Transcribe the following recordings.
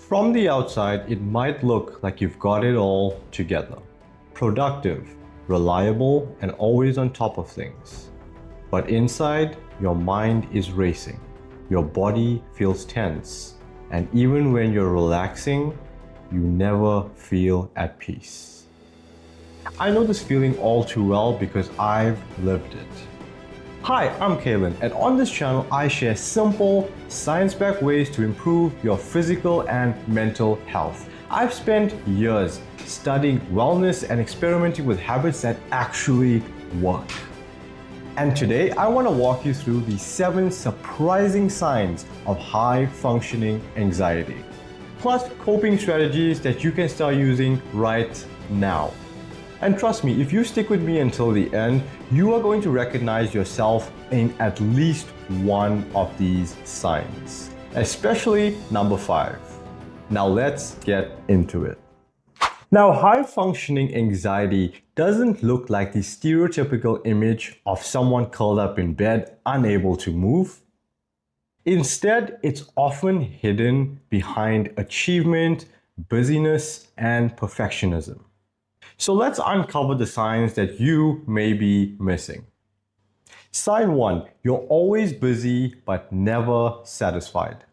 From the outside, it might look like you've got it all together. Productive, reliable, and always on top of things. But inside, your mind is racing. Your body feels tense. And even when you're relaxing, you never feel at peace. I know this feeling all too well because I've lived it. Hi, I'm Kalen, and on this channel I share simple, science-backed ways to improve your physical and mental health. I've spent years studying wellness and experimenting with habits that actually work. And today I want to walk you through the 7 surprising signs of high-functioning anxiety, plus coping strategies that you can start using right now. And trust me, if you stick with me until the end, you are going to recognize yourself in at least one of these signs, especially number 5. Now let's get into it. Now, high-functioning anxiety doesn't look like the stereotypical image of someone curled up in bed, unable to move. Instead, it's often hidden behind achievement, busyness, and perfectionism. So let's uncover the signs that you may be missing. Sign 1, you're always busy but never satisfied.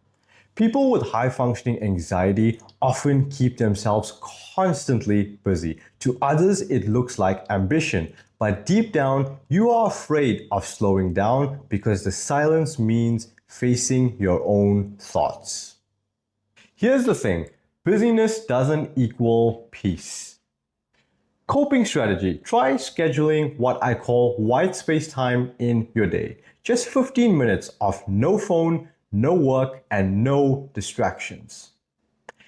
People with high-functioning anxiety often keep themselves constantly busy. To others, it looks like ambition, but deep down, you are afraid of slowing down because the silence means facing your own thoughts. Here's the thing, busyness doesn't equal peace. Coping strategy. Try scheduling what I call white space time in your day. Just 15 minutes of no phone, no work, and no distractions.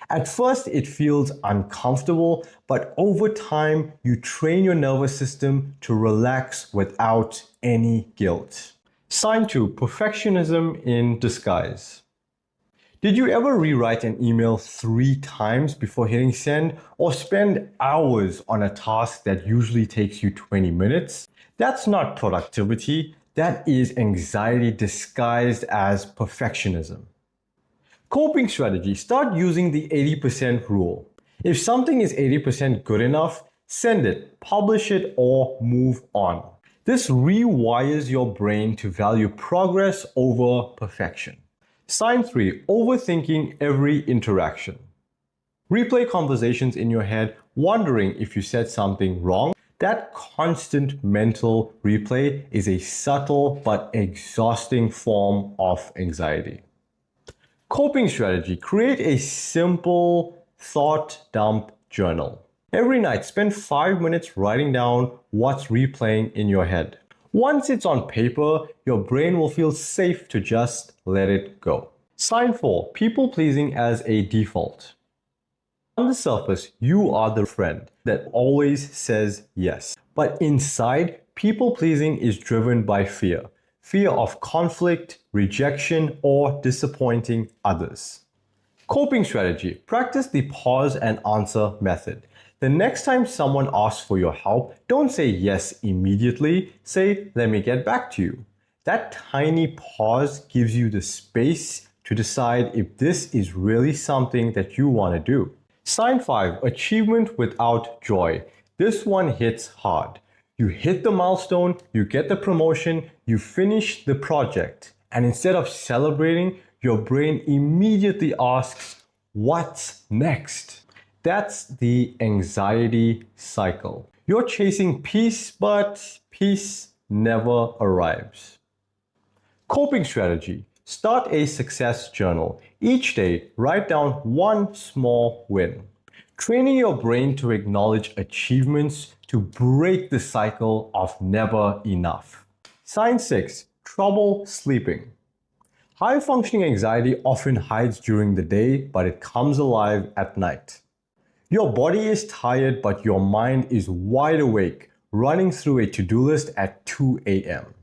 At first, it feels uncomfortable, but over time, you train your nervous system to relax without any guilt. Sign 2, perfectionism in disguise. Did you ever rewrite an email 3 times before hitting send, or spend hours on a task that usually takes you 20 minutes? That's not productivity, that is anxiety disguised as perfectionism. Coping strategy. Start using the 80% rule. If something is 80% good enough, send it, publish it, or move on. This rewires your brain to value progress over perfection. Sign 3, overthinking every interaction. Replay conversations in your head, wondering if you said something wrong. That constant mental replay is a subtle but exhausting form of anxiety. Coping strategy, create a simple thought dump journal. Every night, spend 5 minutes writing down what's replaying in your head. Once it's on paper, your brain will feel safe to just let it go. Sign 4, people-pleasing as a default. On the surface, you are the friend that always says yes. But inside, people-pleasing is driven by fear. Fear of conflict, rejection, or disappointing others. Coping strategy, practice the pause and answer method. The next time someone asks for your help, don't say yes immediately, say, let me get back to you. That tiny pause gives you the space to decide if this is really something that you want to do. Sign 5, achievement without joy. This one hits hard. You hit the milestone, you get the promotion, you finish the project, and instead of celebrating, your brain immediately asks, what's next? That's the anxiety cycle. You're chasing peace, but peace never arrives. Coping strategy. Start a success journal. Each day, write down one small win. Training your brain to acknowledge achievements to break the cycle of never enough. Sign 6, trouble sleeping. High-functioning anxiety often hides during the day, but it comes alive at night. Your body is tired, but your mind is wide awake, running through a to-do list at 2 a.m.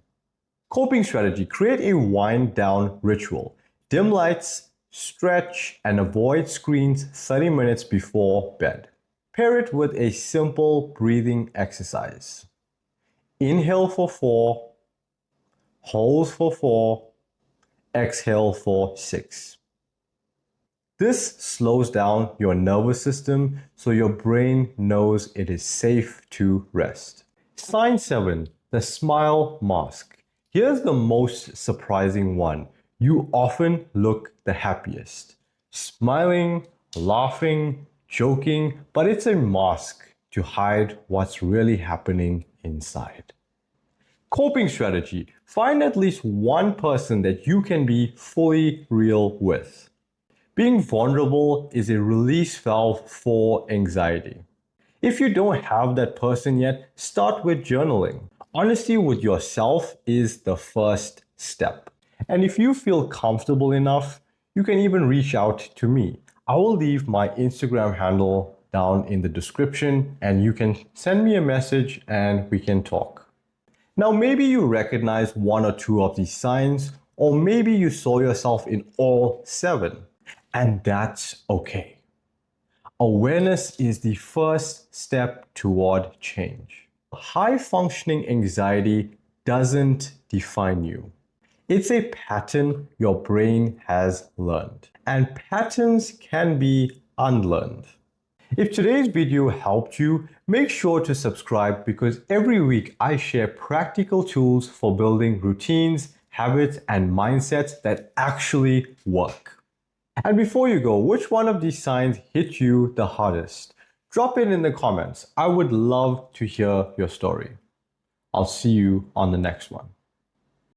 Coping strategy, create a wind-down ritual. Dim lights, stretch, and avoid screens 30 minutes before bed. Pair it with a simple breathing exercise. Inhale for 4, hold for 4, exhale for 6. This slows down your nervous system so your brain knows it is safe to rest. Sign 7, the smile mask. Here's the most surprising one. You often look the happiest. Smiling, laughing, joking, but it's a mask to hide what's really happening inside. Coping strategy. Find at least one person that you can be fully real with. Being vulnerable is a release valve for anxiety. If you don't have that person yet, start with journaling. Honesty with yourself is the first step. And if you feel comfortable enough, you can even reach out to me. I will leave my Instagram handle down in the description and you can send me a message and we can talk. Now, maybe you recognize one or two of these signs, or maybe you saw yourself in all 7, and that's okay. Awareness is the first step toward change. High functioning anxiety doesn't define you. It's a pattern your brain has learned, and patterns can be unlearned. If today's video helped you, make sure to subscribe because every week I share practical tools for building routines, habits, and mindsets that actually work. And before you go, which one of these signs hit you the hardest? Drop it in the comments. I would love to hear your story. I'll see you on the next one.